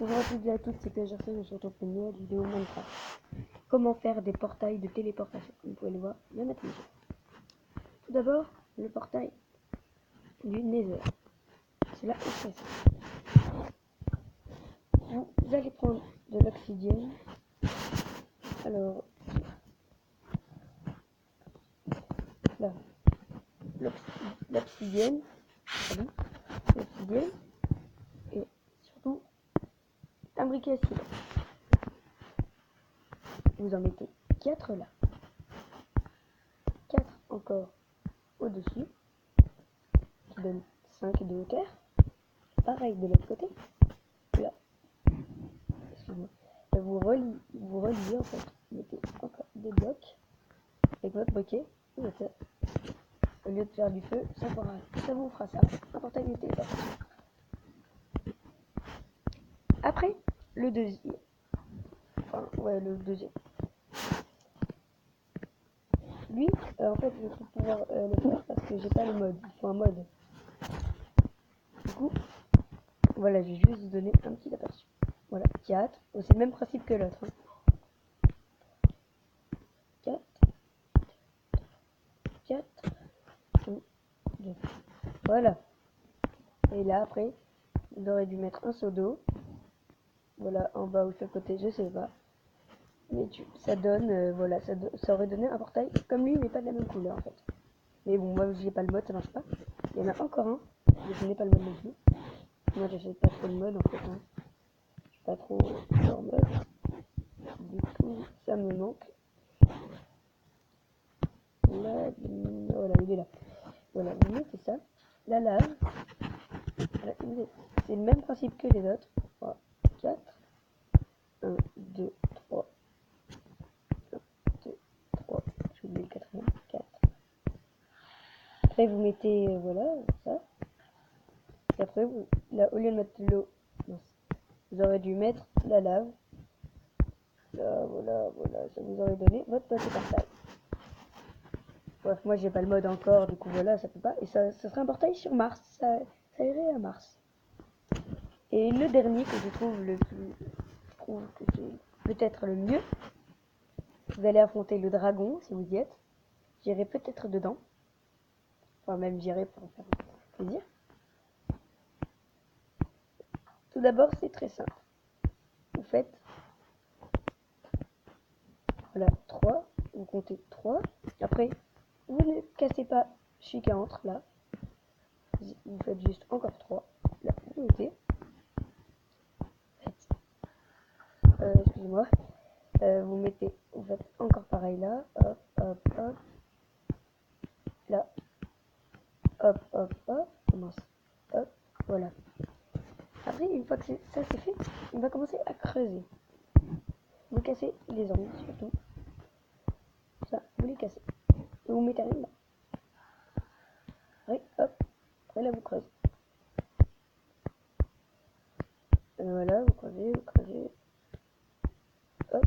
Bonjour à toutes et à toutes, c'est PGRC, je se retrouve pour une nouvelle vidéo Minecraft. Comment faire des portails de téléportation. Vous pouvez le voir, bien mettre les jeux. Tout d'abord, le portail du Nether. Cela est très simple. Vous allez prendre de l'obsidienne. Alors, là, l'obsidienne, et surtout un briquet à ciment. Vous en mettez 4 là, 4 encore au-dessus, qui donne 5 de hauteur. Pareil de l'autre côté, là, excuse-moi, vous reliez en fait, vous mettez encore des blocs avec votre briquet, et au lieu de faire du feu, ça vous fera ça, un portail de téléportation. Après, le deuxième, le deuxième. Lui, en fait, je vais pouvoir le faire parce que j'ai pas le mode, il faut un mode. Du coup, voilà, je vais juste vous donner un petit aperçu. Voilà, 4, c'est le même principe que l'autre. 4, 4, 2. Voilà. Et là, après, vous aurez dû mettre un seau d'eau. Voilà, en bas ou sur le côté, je sais pas. Mais ça donne, voilà, ça aurait donné un portail comme lui, mais pas de la même couleur en fait. Mais bon, moi j'ai pas le mode, ça marche pas. Il y en a encore un, mais je n'ai pas le mode non plus. Moi j'achète pas trop le mode en fait. Je suis pas trop en mode. Du coup, ça me manque. Là, voilà, il est là. Voilà, vous mettez ça. La lave. Voilà, c'est le même principe que les autres. 3, 4. 1, 2, 3. 1, 2, 3. J'ai oublié le quatrième. 4. Après, vous mettez, voilà, ça. Et après, là, au lieu de mettre l'eau, vous aurez dû mettre la lave. Là, voilà, ça vous aurait donné votre petit portail. Bref, moi j'ai pas le mode encore, du coup voilà, ça peut pas. Et ça serait un portail sur Mars, ça irait à Mars. Et le dernier que je trouve que c'est peut-être le mieux, vous allez affronter le dragon si vous y êtes. J'irai peut-être dedans. Enfin même j'irai pour faire plaisir. Tout d'abord c'est très simple. Vous faites, voilà, 3, vous comptez 3. Après, vous ne cassez pas celui qui entre là. Vous faites juste encore 3. Là, vous mettez. Excusez-moi. Vous faites encore pareil là. Hop, hop, hop. Là. Hop, hop, hop. Commence. Hop. Voilà. Après, une fois que ça c'est fait, on va commencer à creuser. Vous cassez les angles surtout. Ça, vous les cassez. Et vous mettez rien là. Après, hop. Après là, vous creusez. Voilà, vous creusez, vous creusez. Hop.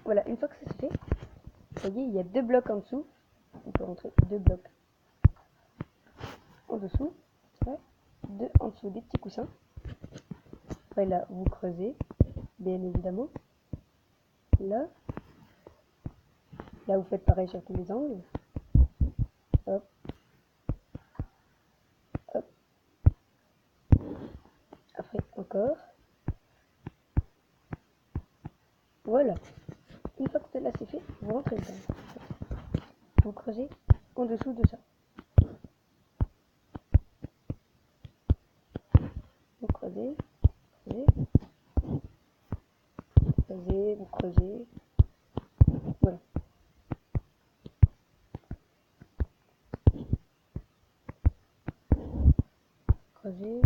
Voilà, une fois que ça c'est fait, vous voyez, il y a 2 blocs en dessous. On peut rentrer 2 blocs en dessous. Ouais. 2 en dessous des petits coussins. Après là, vous creusez, bien évidemment. Là, vous faites pareil sur tous les angles. Hop. Hop. Après, encore. Voilà. Une fois que là c'est fait, vous rentrez dedans. Vous creusez en dessous de ça. Vous creusez, vous creusez. Voilà. Creusez,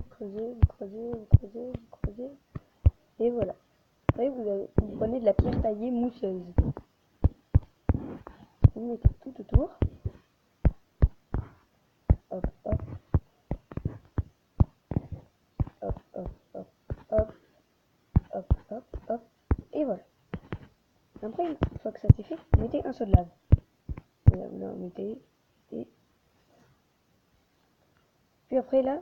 vous creusez. Et voilà. Après, vous prenez de la pierre taillée mousseuse. Vous mettez tout autour. Hop, hop. Hop, hop, hop, hop. Hop, hop, hop. Et voilà. Après, une fois que ça c'est fait, vous mettez un seau de lave. Voilà, vous en mettez. Et... Puis après là,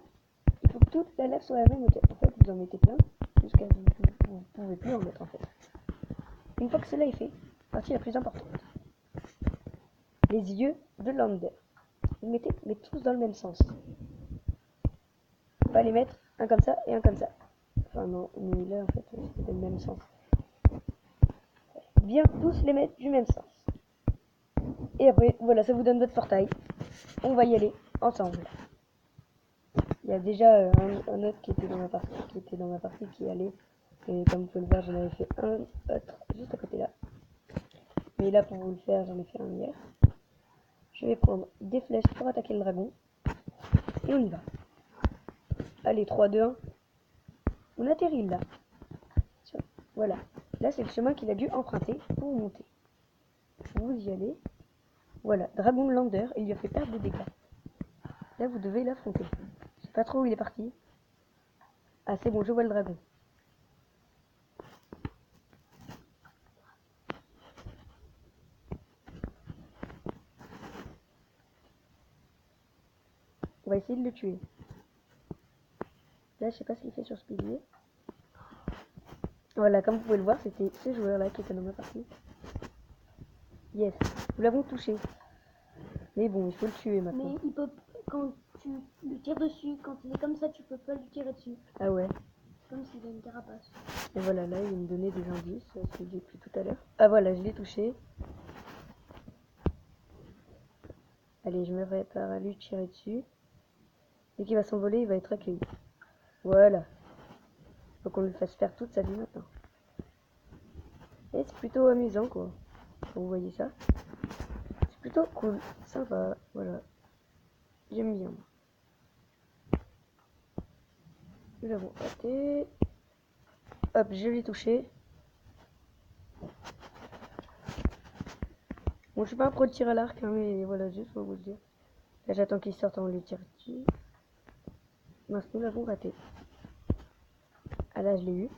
il faut que toute la lave soit à la même hauteur. En fait, vous en mettez plein, jusqu'à ce que vous ne pouvez plus en mettre en fait. Une fois que cela est fait, partie la plus importante. Les yeux de Lander. Vous mettez mais tous dans le même sens. Pas les mettre un comme ça et un comme ça. Enfin non, mais là en fait c'est dans le même sens. Bien tous les mettre du même sens. Et après, voilà, ça vous donne votre portail. On va y aller ensemble. Il y a déjà un autre qui était dans ma partie qui allait. Et comme vous pouvez le voir, j'en avais fait un autre juste à côté là. Mais là pour vous le faire, j'en ai fait un hier. Je vais prendre des flèches pour attaquer le dragon. Et on y va. Allez, 3, 2, 1. On atterrit là. Voilà. Là, c'est le chemin qu'il a dû emprunter pour monter. Vous y allez. Voilà. Dragon Lander, il lui a fait perdre des dégâts. Là, vous devez l'affronter. Je sais pas trop où il est parti. Ah, c'est bon, je vois le dragon. On va essayer de le tuer. Là, je sais pas ce qu'il fait sur ce pilier. Voilà, comme vous pouvez le voir, c'était ce joueur-là qui était dans ma partie. Yes, nous l'avons touché. Mais bon, il faut le tuer maintenant. Mais il peut, quand tu lui tires dessus, quand il est comme ça, tu peux pas lui tirer dessus. Ah ouais. Comme s'il a une carapace. Et voilà, là, il me donnait des indices, ce que j'ai pris tout à l'heure. Ah voilà, je l'ai touché. Allez, je me prépare à lui tirer dessus. Dès qu'il va s'envoler, il va être accueilli. Voilà. Faut qu'on lui fasse faire toute sa vie maintenant. Et c'est plutôt amusant, quoi. Vous voyez ça? C'est plutôt cool. Sympa. Voilà. J'aime bien. Nous l'avons raté. Hop, je l'ai touché. Bon, je suis pas un pro de tir à l'arc, hein, mais voilà, juste pour vous le dire. Là, j'attends qu'il sorte, on lui tire dessus. Mince, nous l'avons raté. Ah là, je l'ai eu.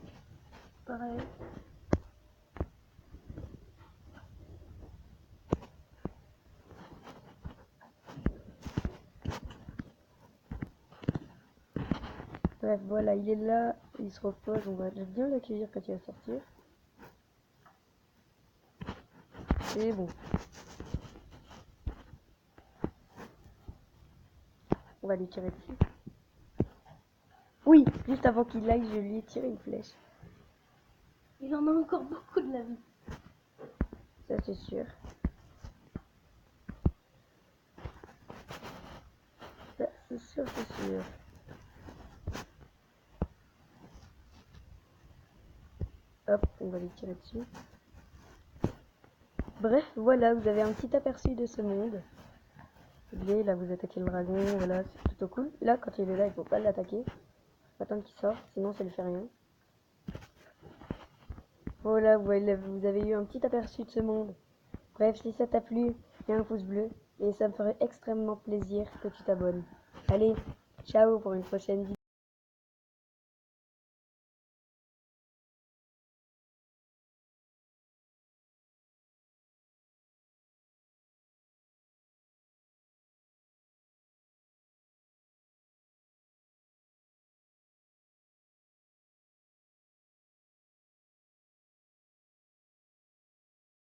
Pareil. Bref, voilà, il est là, il se repose, on va bien l'accueillir quand il va sortir. C'est bon. On va lui tirer dessus. Oui, juste avant qu'il aille, je lui ai tiré une flèche. Il en a encore beaucoup de la vie. Ça, c'est sûr. Ça, c'est sûr, c'est sûr. Hop, on va lui tirer dessus. Bref, voilà, vous avez un petit aperçu de ce monde. Là, vous attaquez le dragon, voilà, c'est plutôt cool. Là, quand il est là, il faut pas l'attaquer. Attendre qu'il sorte, sinon ça lui fait rien. Voilà, vous avez eu un petit aperçu de ce monde. Bref, si ça t'a plu, mets un pouce bleu et ça me ferait extrêmement plaisir que tu t'abonnes. Allez, ciao pour une prochaine vidéo.